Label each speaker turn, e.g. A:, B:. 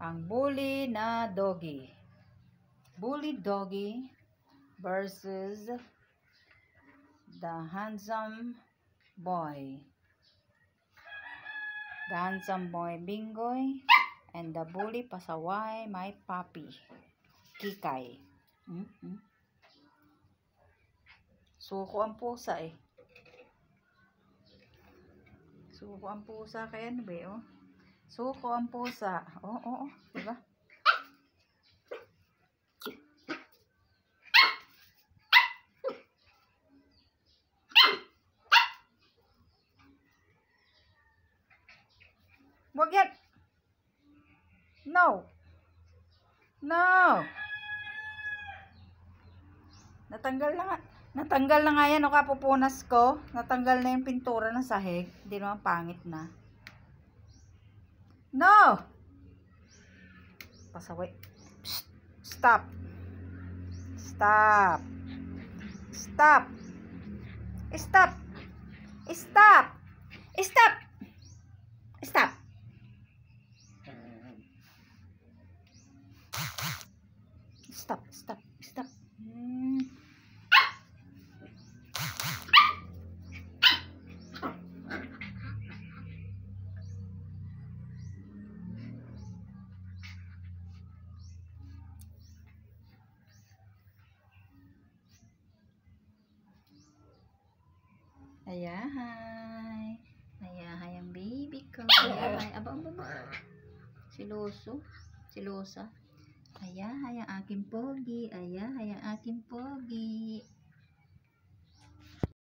A: Ang bully na doggy. Bully doggy versus the handsome boy. The handsome boy Bingoy and the bully pasaway my puppy Kikay. Suko ang pusa eh. Suko ang pusa kaya ano ba oh? Suko ang pusa. Oo, diba? Wag yan. No. Natanggal na nga yan o kapupunas ko. Natanggal na yung pintura ng sahig. Hindi naman pangit na. No. Pasaway. Psst. Stop. Stop. Stop. Stop. Stop. Stop. Stop. Stop. Stop. Stop. Ayahay. Ayahay ang baby ko. Ayahay. Aba. Silosa. Ayahay ang aking pogi. Ayahay ang aking pogi.